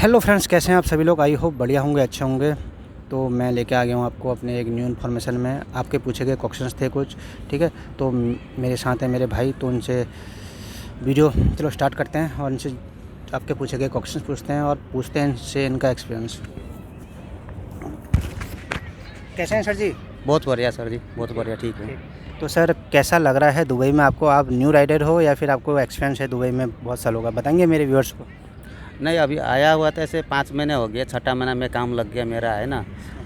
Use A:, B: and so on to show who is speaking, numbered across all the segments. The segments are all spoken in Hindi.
A: हेलो फ्रेंड्स, कैसे हैं आप सभी लोग। आई होप बढ़िया होंगे, अच्छे होंगे। तो मैं लेके आ गया हूँ आपको अपने एक न्यू इन्फॉर्मेशन में। आपके पूछे गए क्वेश्चंस थे कुछ, ठीक है। तो मेरे साथ हैं मेरे भाई, तो उनसे वीडियो चलो स्टार्ट करते हैं और इनसे आपके पूछे गए क्वेश्चंस पूछते हैं और पूछते हैं इनसे इनका एक्सपीरियंस। कैसे हैं सर जी?
B: बहुत बढ़िया सर जी, बहुत बढ़िया, ठीक है।
A: तो सर, कैसा लग रहा है दुबई में आपको? आप न्यू राइडर हो या फिर आपको एक्सपीरियंस है दुबई में बहुत सालों का? बताएंगे मेरे व्यूअर्स को।
B: नहीं, अभी आया हुआ था, ऐसे 5 महीने हो गए, छठा महीना में काम लग गया मेरा, है ना।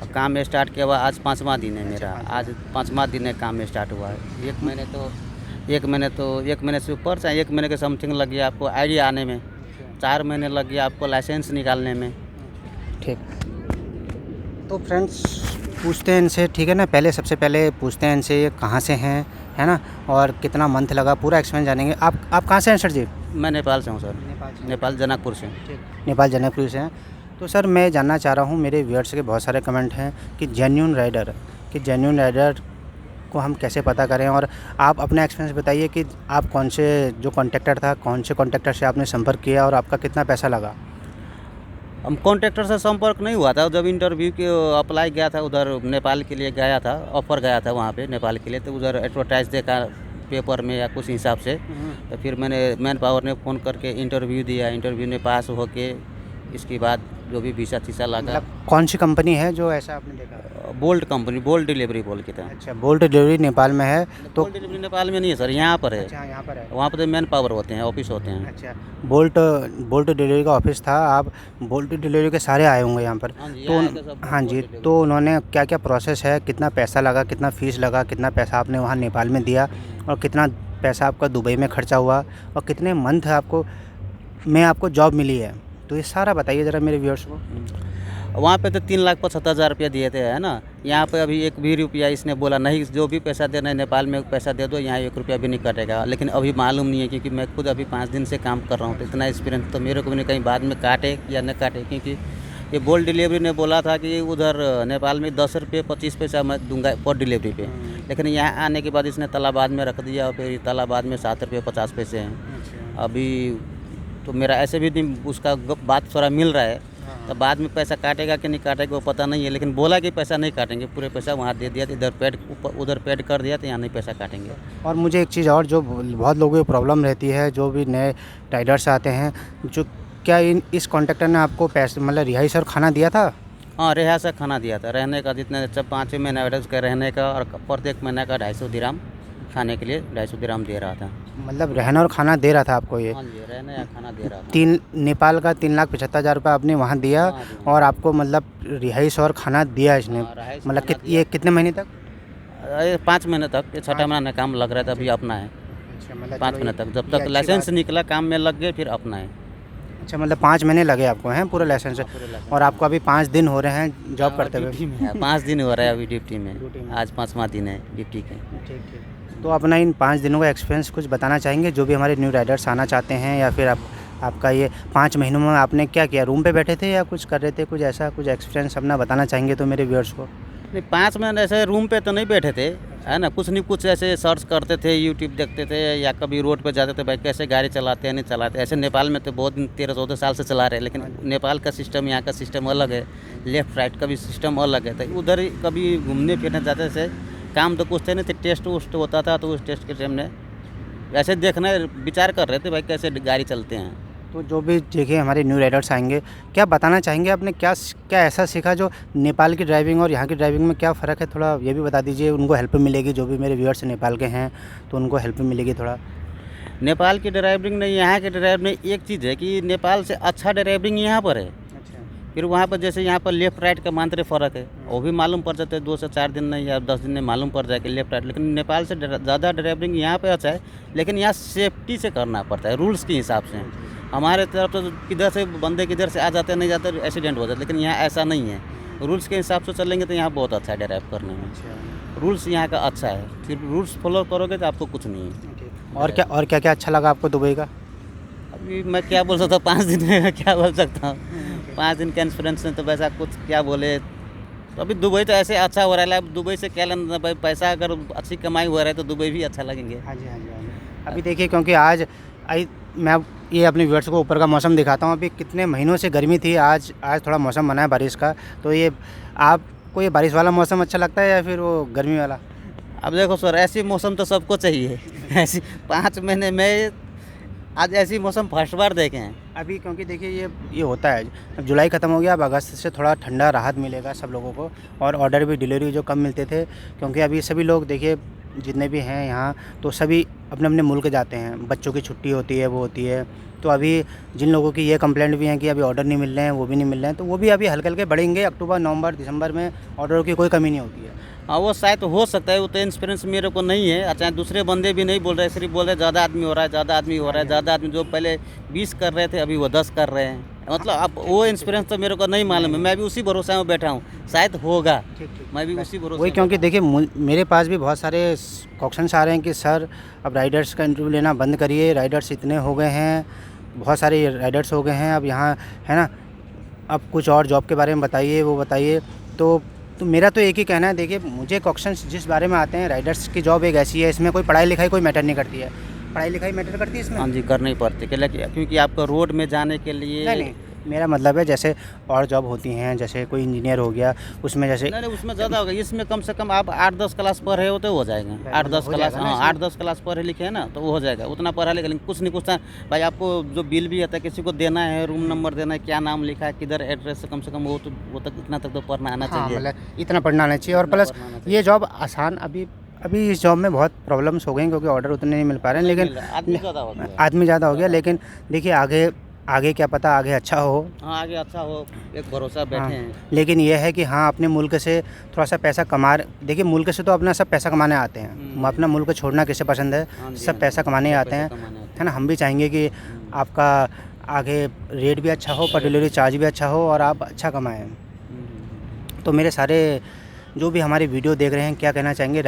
B: अब काम स्टार्ट किया हुआ आज 5वां दिन है मेरा, आज 5वां दिन है काम स्टार्ट हुआ है। एक महीने से ऊपर, चाहे 1 महीने के समथिंग लग गया आपको आइडिया आने में, 4 महीने लग गया आपको लाइसेंस निकालने में।
A: ठीक, तो फ्रेंड्स पूछते हैं इनसे, ठीक है ना। सबसे पहले पूछते हैं इनसे ये कहाँ से हैं, है ना, और कितना मंथ लगा, पूरा एक्सपीरियंस जानेंगे। आप कहाँ से हैं सर जी?
B: मैं नेपाल से हूँ सर, नेपाल जनकपुर से।
A: नेपाल जनकपुर से हैं। तो सर, मैं जानना चाह रहा हूँ, मेरे व्यूअर्स के बहुत सारे कमेंट हैं कि जेन्युइन राइडर को हम कैसे पता करें, और आप अपना एक्सपीरियंस बताइए कि आप कौन से कॉन्ट्रैक्टर से आपने संपर्क किया और आपका कितना पैसा लगा।
B: हम कॉन्ट्रैक्टर से संपर्क नहीं हुआ था, जब इंटरव्यू के अप्लाई गया था उधर नेपाल के लिए गया था, ऑफ़र गया था वहाँ पे नेपाल के लिए, तो उधर एडवर्टाइज देखा पेपर में या कुछ हिसाब से, तो फिर मैंने मैन पावर ने फ़ोन करके इंटरव्यू दिया। इंटरव्यू में पास होके इसके बाद जो भी वीसा तीसा लगा।
A: मतलब कौन सी कंपनी है जो ऐसा आपने देखा?
B: बोल्ट कंपनी, बोल्ट डिलीवरी बोल के था।
A: अच्छा, बोल्ट डिलीवरी नेपाल में है। तो
B: बोल्ट डिलीवरी नेपाल में नहीं है सर, यहाँ पर है।
A: अच्छा, यहाँ पर है।
B: वहाँ पर तो मैन पावर होते हैं, ऑफिस होते हैं।
A: अच्छा, बोल्ट डिलीवरी का ऑफिस था। आप बोल्ट डिलीवरी के सारे आए होंगे यहाँ पर।
B: हाँ जी,
A: तो
B: यहाँ आके सब
A: हाँ जी,
B: बोल्ट डिलीवरी।
A: तो उन्होंने क्या क्या प्रोसेस है, कितना पैसा लगा, कितना फ़ीस लगा, कितना पैसा आपने वहाँ नेपाल में दिया, और कितना पैसा आपका दुबई में खर्चा हुआ, और कितने मंथ आपको जॉब मिली है, तो ये सारा बताइए ज़रा मेरे व्यूअर्स को।
B: वहाँ पे तो 3,75,000 रुपया दिए थे, है ना। यहाँ पे अभी 1 भी रुपया इसने बोला नहीं, जो भी पैसा देना है नेपाल में पैसा दे दो, यहाँ 1 रुपया भी नहीं कटेगा। लेकिन अभी मालूम नहीं है, क्योंकि मैं खुद अभी 5 दिन से काम कर रहा हूँ, तो इतना एक्सपीरियंस तो मेरे को भी नहीं, कहीं बाद में काटे या न काटे। क्योंकि ये बोल्ट डिलीवरी ने बोला था कि उधर नेपाल में 10 रुपये 25 पैसा मैं दूंगा पर डिलीवरी पे, लेकिन यहाँ आने के बाद इसने तालाबाद में रख दिया, और फिर तालाबाद में 7 रुपये 50 पैसे हैं अभी। तो मेरा ऐसे भी नहीं, उसका बात थोड़ा मिल रहा है, तो बाद में पैसा काटेगा कि नहीं काटेगा वो पता नहीं है, लेकिन बोला कि पैसा नहीं काटेंगे, पूरे पैसा वहाँ दे दिया, तो उधर पेड कर दिया, तो यहाँ नहीं पैसा काटेंगे।
A: और मुझे एक चीज़ और जो बहुत लोगों को प्रॉब्लम रहती है, जो भी नए राइडर्स आते हैं, जो क्या इस कॉन्ट्रैक्टर ने आपको पैसे, मतलब रिहाइश और खाना दिया था?
B: हाँ, रिहाइश का खाना दिया था, रहने का जितने जब 5 महीना उसका रहने का, और प्रत्येक महीने का 250 दिराम, खाने के लिए 250 दिराम दे रहा था।
A: मतलब रहना और खाना दे रहा था आपको ये?
B: हाँ जी, रहने या खाना दे रहा था।
A: नेपाल का 3,75,000 रुपये आपने वहाँ दिया,
B: हाँ जी।
A: और आपको मतलब रिहाइश और खाना दिया इसने।
B: हाँ, रिहाइश
A: मतलब
B: खाना
A: ये कितने महीने तक?
B: 5 महीने तक, ये छठा महीना काम लग रहा था, अभी अपना है।
A: अच्छा, मतलब
B: 5 महीने तक, जब तक लाइसेंस निकला काम में लग गए, फिर अपना है।
A: अच्छा, मतलब 5 महीने लगे आपको हैं पूरा लाइसेंस से? और आपको अभी 5 दिन हो रहे हैं जॉब करते हुए?
B: 5 दिन हो रहा है अभी ड्यूटी में, आज 5वां दिन है ड्यूटी के।
A: ठीक ठीक। तो अपना इन 5 दिनों का एक्सपीरियंस कुछ बताना चाहेंगे, जो भी हमारे न्यू राइडर्स आना चाहते हैं, या फिर आपका ये 5 महीनों में आपने क्या किया? रूम पे बैठे थे या कुछ कर रहे थे, कुछ ऐसा कुछ एक्सपीरियंस अपना बताना चाहेंगे तो मेरे व्यूअर्स को।
B: नहीं, 5 महीने ऐसे रूम पे तो नहीं बैठे थे, है ना। कुछ नहीं कुछ ऐसे सर्च करते थे, यूट्यूब देखते थे, या कभी रोड पे जाते थे, भाई कैसे गाड़ी चलाते हैं नहीं चलाते। ऐसे नेपाल में तो बहुत दिन 13-14 साल से चला रहे हैं, लेकिन नेपाल का सिस्टम यहाँ का सिस्टम अलग है, लेफ़्ट राइट का भी सिस्टम अलग है। तो उधर कभी घूमने फिरने जाते थे, काम तो कुछ थे नहीं, टेस्ट वोस्ट होता था, तो उस टेस्ट के टाइम में ऐसे देखना विचार कर रहे थे भाई कैसे गाड़ी चलते हैं।
A: तो जो भी देखिए हमारे न्यू राइडर्स आएंगे, क्या बताना चाहेंगे आपने, क्या क्या ऐसा सीखा जो नेपाल की ड्राइविंग और यहाँ की ड्राइविंग में क्या फ़र्क है? थोड़ा ये भी बता दीजिए, उनको हेल्प मिलेगी, जो भी मेरे व्यूअर्स नेपाल के हैं तो उनको हेल्प मिलेगी थोड़ा।
B: नेपाल की ड्राइविंग नहीं, यहाँ के ड्राइविंग में एक चीज़ है कि नेपाल से अच्छा ड्राइविंग यहाँ पर है। फिर वहाँ पर जैसे यहाँ पर लेफ़्ट राइट का मात्र फ़र्क है, वो भी मालूम पड़ जाता है 2 से 4 दिन नहीं या 10 दिन में मालूम पड़ जाए कि लेफ़्ट राइट। लेकिन नेपाल से ज़्यादा ड्राइविंग यहाँ पे अच्छा है, लेकिन यहाँ सेफ्टी से करना पड़ता है, रूल्स के हिसाब से। हमारे तरफ तो किधर से बंदे किधर से आ जाते नहीं जाते, एक्सीडेंट हो जाता है, लेकिन यहाँ ऐसा नहीं है। रूल्स के हिसाब से चलेंगे तो यहाँ बहुत अच्छा है ड्राइव करने में। रूल्स यहाँ का अच्छा है, फिर रूल्स फॉलो करोगे तो आपको कुछ नहीं है।
A: और क्या क्या अच्छा लगा आपको दुबई का?
B: अभी मैं क्या बोल सकता हूँ, 5 दिन में क्या बोल सकता हूँ। 5 दिन के एक्सपीरियंस में तो वैसा कुछ क्या बोले। तो अभी दुबई तो ऐसे अच्छा हो रहा है, अब दुबई से क्या लेना भाई, पैसा अगर अच्छी कमाई हो रहा है तो दुबई भी अच्छा लगेंगे।
A: हाँ जी, हाँ जी, हाँ जी। अभी देखिए, क्योंकि मैं ये अपने व्यूअर्स को ऊपर का मौसम दिखाता हूँ। अभी कितने महीनों से गर्मी थी, आज आज थोड़ा मौसम बना है बारिश का। तो ये आपको ये बारिश वाला मौसम अच्छा लगता है या फिर वो गर्मी वाला?
B: अब देखो सर, ऐसी मौसम तो सबको चाहिए ऐसी 5 महीने में आज ऐसी मौसम फर्स्ट बार देखे हैं।
A: अभी क्योंकि देखिए ये होता है, अब जुलाई ख़त्म हो गया, अब अगस्त से थोड़ा ठंडा राहत मिलेगा सब लोगों को। और ऑर्डर भी, डिलीवरी जो कम मिलते थे, क्योंकि अभी सभी लोग देखिए जितने भी हैं यहाँ, तो सभी अपने अपने मुल्क जाते हैं, बच्चों की छुट्टी होती है, वो होती है। तो अभी जिन लोगों की ये कंप्लेंट भी हैं कि अभी ऑर्डर नहीं मिल रहे हैं, वो भी नहीं मिल रहे हैं, तो वो भी अभी हल्के हल्के बढ़ेंगे। अक्टूबर, नवंबर, दिसंबर में ऑर्डरों की कोई कमी नहीं होती है।
B: हाँ, वो शायद हो सकता है, वो तो एक्सपीरियंस मेरे को नहीं है। अच्छा, दूसरे बंदे भी नहीं बोल रहे, सिर्फ बोल रहे ज़्यादा आदमी हो रहा है, ज़्यादा आदमी हो रहा है, ज़्यादा आदमी। जो पहले 20 कर रहे थे अभी वो 10 कर रहे हैं। मतलब अब वो एक्सपीरियंस तो मेरे को नहीं मालूम है, मैं भी उसी भरोसे में बैठा हूँ, शायद होगा। मैं भी उसी भरोसे
A: वही, क्योंकि देखिए मेरे पास भी बहुत सारे क्वेश्चंस आ रहे हैं कि सर अब राइडर्स का इंटरव्यू लेना बंद करिए, राइडर्स इतने हो गए हैं, बहुत सारे राइडर्स हो गए हैं अब यहाँ, है ना, अब कुछ और जॉब के बारे में बताइए, वो बताइए। तो मेरा तो एक ही कहना है, देखिए मुझे क्वेश्चंस जिस बारे में आते हैं, राइडर्स की जॉब एक ऐसी है, इसमें कोई पढ़ाई लिखाई कोई मैटर नहीं करती है। पढ़ाई लिखाई मैटर करती है इसमें?
B: हाँ जी, करनी पड़ती है, क्योंकि आपको रोड में जाने के लिए
A: नहीं, मेरा मतलब है जैसे और जॉब होती हैं, जैसे कोई इंजीनियर हो गया, उसमें जैसे
B: नहीं उसमें ज़्यादा होगा। इसमें कम से कम आप 8-10 क्लास पढ़े हो तो हो जाएगा। 8-10 क्लास, हाँ 8-10 क्लास पढ़े लिखे हैं ना, तो वो हो जाएगा। उतना पढ़ा लिखा, लेकिन कुछ नहीं, कुछ भाई आपको जो बिल भी आता है, किसी को देना है, रूम नंबर देना है, क्या नाम लिखा है, किधर एड्रेस, कम से कम वो तक इतना तक तो पढ़ना आना चाहिए।
A: मतलब इतना पढ़ना आना चाहिए। और प्लस ये जॉब आसान, अभी इस जॉब में बहुत प्रॉब्लम्स हो गई, क्योंकि ऑर्डर उतने नहीं मिल पा रहे हैं, लेकिन
B: आदमी
A: ज़्यादा हो गया। लेकिन देखिए आगे क्या पता आगे अच्छा हो।
B: हाँ, आगे अच्छा हो, एक भरोसा बैठे हैं।
A: लेकिन ये है कि हाँ, अपने मुल्क से थोड़ा सा पैसा देखिए मुल्क से तो अपना सब पैसा कमाने आते हैं, अपना मुल्क छोड़ना किसे पसंद है? सब पैसा कमाने आते हैं, है ना। हम भी चाहेंगे कि आपका आगे रेट भी अच्छा हो, पर डिलीवरी चार्ज भी अच्छा हो और आप अच्छा कमाएँ। तो मेरे सारे जो भी हमारी वीडियो देख रहे हैं, क्या कहना चाहेंगे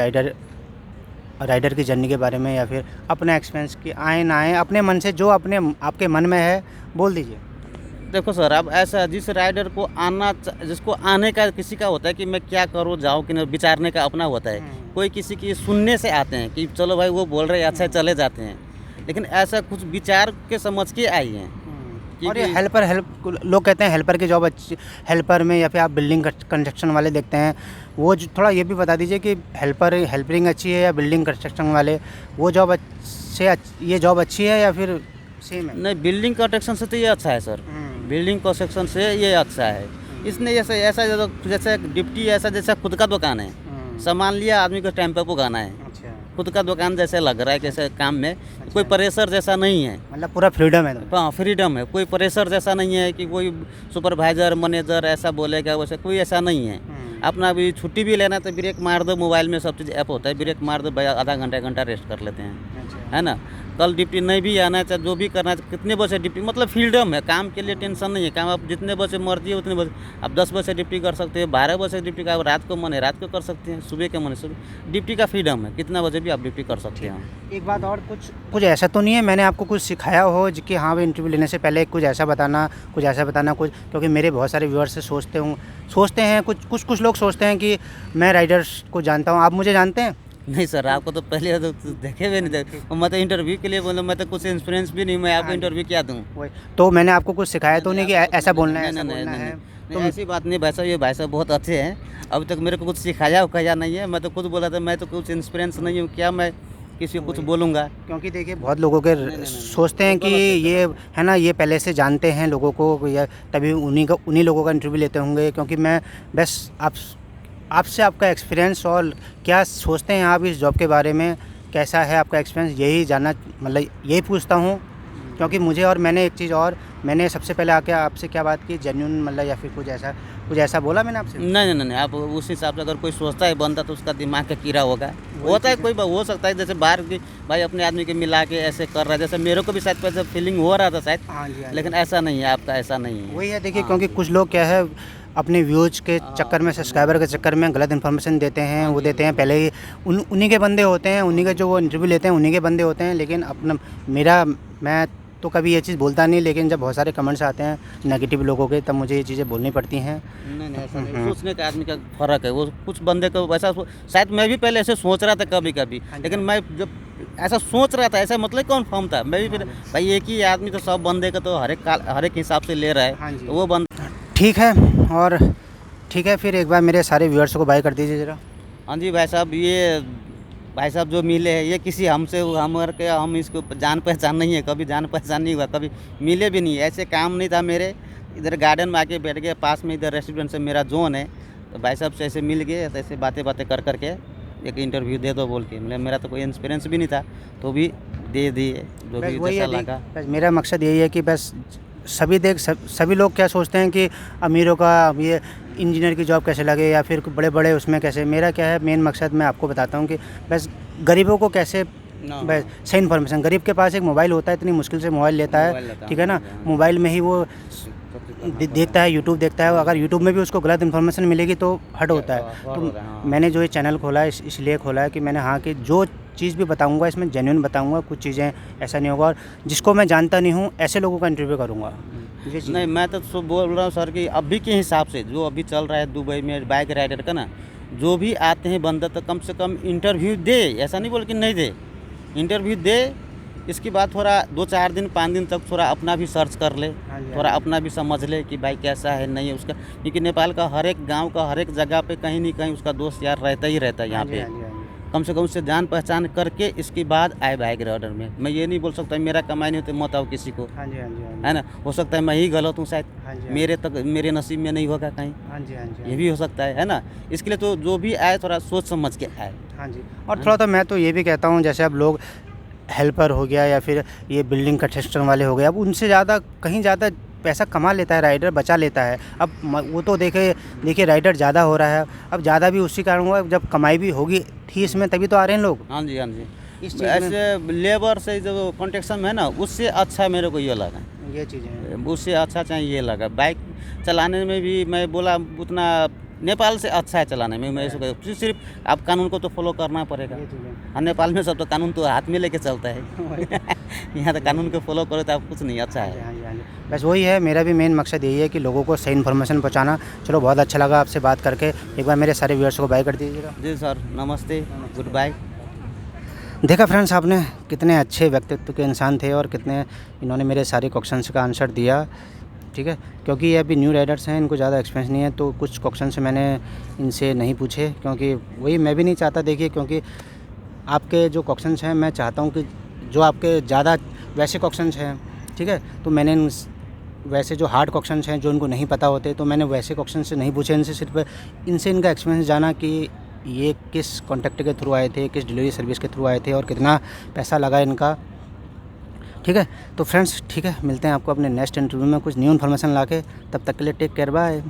A: राइडर की जर्नी के बारे में, या फिर अपना एक्सपीरियंस कि आए ना आए, अपने मन से जो आपके मन में है बोल दीजिए।
B: देखो सर, अब ऐसा जिस राइडर को जिसको आने का किसी का होता है कि मैं क्या करूँ, जाऊँ कि नहीं, विचारने का अपना होता है। कोई किसी की सुनने से आते हैं कि चलो भाई वो बोल रहे हैं, अच्छा चले जाते हैं। लेकिन ऐसा कुछ विचार के समझ के आई हैं।
A: और ये लोग कहते हैं हेल्पर की जॉब अच्छी, हेल्पर में, या फिर आप बिल्डिंग कंस्ट्रक्शन वाले देखते हैं, वो थोड़ा ये भी बता दीजिए कि हेल्परिंग अच्छी है या बिल्डिंग कंस्ट्रक्शन वाले, वो जॉब से ये जॉब अच्छी है या फिर सेम है?
B: नहीं, बिल्डिंग कंस्ट्रक्शन से तो ये अच्छा है सर, बिल्डिंग कंस्ट्रक्शन से ये अच्छा है। इसने ऐसा जैसे डिप्टी, ऐसा जैसा खुद का दुकान है, सामान लिया, आदमी को टाइम पे पहुँचाना है, खुद का दुकान जैसे लग रहा है, जैसे काम में कोई प्रेशर जैसा नहीं है,
A: मतलब पूरा फ्रीडम है।
B: हाँ, फ्रीडम है, कोई प्रेशर जैसा नहीं है कि कोई सुपरवाइजर मैनेजर ऐसा बोलेगा, वैसे कोई ऐसा नहीं है। अपना भी छुट्टी भी लेना तो ब्रेक मार दो, मोबाइल में सब चीज़ ऐप होता है, ब्रेक मार दो भाई, आधा घंटा 1 घंटा रेस्ट कर लेते हैं, है ना। कल ड्यूटी नहीं भी आना है, चाहे जो भी करना है, कितने बजे ड्यूटी, मतलब फ्रीडम है, काम के लिए टेंशन नहीं है। काम आप जितने बजे मर्जी है उतने बजे, आप 10 बजे ड्यूटी कर सकते हैं, 12 बजे ड्यूटी का, रात को मन है रात को कर सकते हैं, सुबह के मन है सुबह। ड्यूटी का फ्रीडम है, कितना बजे भी आप ड्यूटी कर सकते हैं।
A: एक बात और, कुछ ऐसा तो नहीं है मैंने आपको कुछ सिखाया हो कि हाँ भाई इंटरव्यू लेने से पहले कुछ ऐसा बताना, क्योंकि मेरे बहुत सारे व्यूअर्स से सोचते हैं कुछ लोग सोचते हैं कि मैं राइडर्स को जानता हूँ। आप मुझे जानते हैं?
B: नहीं सर, आपको तो पहले तो देखे भी नहीं, मैं तो इंटरव्यू के लिए बोला, मैं तो कुछ एक्सपीरियंस भी नहीं, मैं आपको इंटरव्यू क्या दूँ?
A: तो मैंने आपको कुछ सिखाया तो नहीं कि ऐसा बोलना है,
B: तो ऐसी बात नहीं भाई साहब, ये भाई साहब बहुत अच्छे हैं, अभी तक मेरे को कुछ सिखाया नहीं है। मैं तो खुद बोला था, मैं तो कुछ एक्सपीरियंस नहीं हूँ, क्या मैं किसी को कुछ बोलूँगा?
A: क्योंकि देखिए बहुत लोगों के सोचते हैं कि ये है ना, ये पहले से जानते हैं लोगों को, या तभी उन्हीं लोगों का इंटरव्यू लेते होंगे। क्योंकि मैं बस आपसे आपका एक्सपीरियंस और क्या सोचते हैं आप इस जॉब के बारे में, कैसा है आपका एक्सपीरियंस, यही जानना, मतलब यही पूछता हूँ। क्योंकि मैंने सबसे पहले आके आपसे क्या बात की, जेन्युइन, मतलब या फिर कुछ ऐसा बोला मैंने आपसे?
B: नहीं, आप उस हिसाब से अगर कोई सोचता है बंदा, तो उसका दिमाग का कीड़ा होगा, होता है। कोई हो सकता है जैसे बाहर की भाई अपने आदमी के मिला के ऐसे कर रहा है, जैसे मेरे को भी शायद पैसे फीलिंग हो रहा था शायद, लेकिन ऐसा नहीं है, आपका ऐसा नहीं है।
A: वही है, देखिए क्योंकि कुछ लोग क्या है, अपने व्यूज के चक्कर में, सब्सक्राइबर के चक्कर में गलत इन्फॉर्मेशन देते हैं, वो देते हैं पहले ही, उन्हीं के बंदे होते हैं, उन्हीं के जो वो इंटरव्यू लेते हैं उन्हीं के बंदे होते हैं। लेकिन मैं तो कभी ये चीज़ बोलता नहीं, लेकिन जब बहुत सारे कमेंट्स आते हैं नेगेटिव लोगों के, तब मुझे ये चीज़ें बोलनी पड़ती हैं।
B: नहीं ऐसा नहीं, सोचने का आदमी का फ़र्क है। वो कुछ बंदे को वैसा शायद मैं भी पहले ऐसे सोच रहा था कभी कभी, लेकिन मैं जब ऐसा सोच रहा था, ऐसा मतलब कन्फर्म था, मैं भी फिर भाई एक ही आदमी तो सब बंदे का तो हर एक हिसाब से ले रहा है, तो वो बंदा
A: ठीक है। और ठीक है, फिर एक बार मेरे सारे व्यूअर्स को बाय कर दीजिए ज़रा।
B: हाँ जी भाई साहब, ये भाई साहब जो मिले हैं ये किसी हम इसको जान पहचान नहीं है, कभी जान पहचान नहीं हुआ, कभी मिले भी नहीं, ऐसे काम नहीं था मेरे। इधर गार्डन में आके बैठ गए, पास में इधर रेस्टोरेंट से मेरा जोन है, तो भाई साहब से ऐसे मिल गए, तो ऐसे बातें कर करके एक इंटरव्यू दे दो बोल के, मतलब मेरा तो कोई एक्सपीरियंस भी नहीं था, तो भी दे दिए, जो भी जैसा लगा।
A: बस मेरा मकसद यही है कि बस सभी लोग क्या सोचते हैं कि अमीरों का ये इंजीनियर की जॉब कैसे लगे, या फिर बड़े बड़े उसमें कैसे। मेरा क्या है, मेन मकसद मैं आपको बताता हूँ कि बस गरीबों को कैसे बस सही इन्फॉर्मेशन। गरीब के पास एक मोबाइल होता है, इतनी मुश्किल से मोबाइल लेता है, ठीक है ना, मोबाइल में ही वो देखता है, यूट्यूब देखता है। अगर यूट्यूब में भी उसको गलत इन्फॉर्मेशन मिलेगी तो हट होता है। तो मैंने जो ये चैनल खोला है इसलिए खोला है कि मैंने कि जो चीज़ भी बताऊंगा इसमें जेन्युइन बताऊंगा, कुछ चीज़ें ऐसा नहीं होगा। और जिसको मैं जानता नहीं हूँ ऐसे लोगों का इंटरव्यू करूँगा।
B: नहीं, मैं तो बोल रहा हूँ सर कि अभी के हिसाब से जो अभी चल रहा है दुबई में बाइक राइडर का ना, जो भी आते हैं बंदा तो कम से कम इंटरव्यू दे, ऐसा नहीं बोल कि नहीं दे, इंटरव्यू दे। इसके बाद थोड़ा 2-4 दिन 5 दिन तक थोड़ा अपना भी सर्च कर ले, थोड़ा अपना भी समझ ले कि भाई कैसा है नहीं है उसका, क्योंकि नेपाल का हर एक गाँव का हर एक जगह पे कहीं नहीं कहीं उसका दोस्त यार रहता ही रहता है यहाँ पे। कम से कम उससे जान पहचान करके इसके बाद आए बाइक राइडर में। मैं ये नहीं बोल सकता मेरा कमाई नहीं होती मत आओ किसी को, है ना, हो सकता है मैं ही गलत हूँ शायद, मेरे नसीब में नहीं होगा कहीं, ये भी हो सकता है ना। इसके लिए तो जो भी आए थोड़ा सोच समझ के आए।
A: हाँ जी। और थोड़ा तो मैं तो ये भी कहता हूँ, जैसे अब लोग हेल्पर हो गया या फिर ये बिल्डिंग कंस्ट्रक्शन वाले हो गए, अब उनसे ज़्यादा कहीं ज़्यादा पैसा कमा लेता है राइडर, बचा लेता है। अब वो तो देखिए राइडर ज़्यादा हो रहा है, अब ज़्यादा भी उसी कारण हुआ, जब कमाई भी होगी थी इसमें तभी तो आ रहे हैं लोग।
B: हाँ जी हाँ जी, इस ऐसे लेबर से जो कॉन्ट्रैक्शन में है ना, उससे अच्छा मेरे को ये लगा,
A: ये चीज़ें
B: उससे अच्छा चाहे ये लगा। बाइक चलाने में भी मैं बोला उतना नेपाल से अच्छा है चलाने में। मैं सिर्फ आप कानून को तो फॉलो करना पड़ेगा। हाँ, नेपाल में सब तो कानून तो हाथ में लेके चलता है यहाँ तो कानून को फॉलो करो तो आप कुछ नहीं, अच्छा है।
A: बस वही है, मेरा भी मेन मकसद यही है कि लोगों को सही इन्फॉर्मेशन पहुंचाना। चलो बहुत अच्छा लगा आपसे बात करके। एक बार मेरे सारे व्यूअर्स को बाय कर दीजिएगा।
B: जी सर, नमस्ते, गुड बाय।
A: देखा फ्रेंड्स, आपने कितने अच्छे व्यक्तित्व के इंसान थे और कितने इन्होंने मेरे सारे क्वेश्चंस का आंसर दिया, ठीक है। क्योंकि ये अभी न्यू राइडर्स हैं, इनको ज़्यादा एक्सपीरियंस नहीं है, तो कुछ क्वेश्चंस मैंने इनसे नहीं पूछे, क्योंकि वही मैं भी नहीं चाहता। देखिए, क्योंकि आपके जो क्वेश्चंस हैं मैं चाहता हूँ कि जो आपके ज़्यादा वैसे क्वेश्चंस हैं, ठीक है, तो मैंने वैसे जो हार्ड क्वेश्चंस हैं जो उनको नहीं पता होते, तो मैंने वैसे क्वेश्चन से नहीं पूछे इनसे, सिर्फ इनसे इनका एक्सपीरियंस जाना कि ये किस कॉन्टैक्ट के थ्रू आए थे, किस डिलीवरी सर्विस के थ्रू आए थे और कितना पैसा लगा इनका, ठीक है। तो फ्रेंड्स, ठीक है, मिलते हैं आपको अपने नेक्स्ट इंटरव्यू में कुछ न्यू इन्फॉर्मेशन लाके। तब तक के लिए टेक केयर, बाय।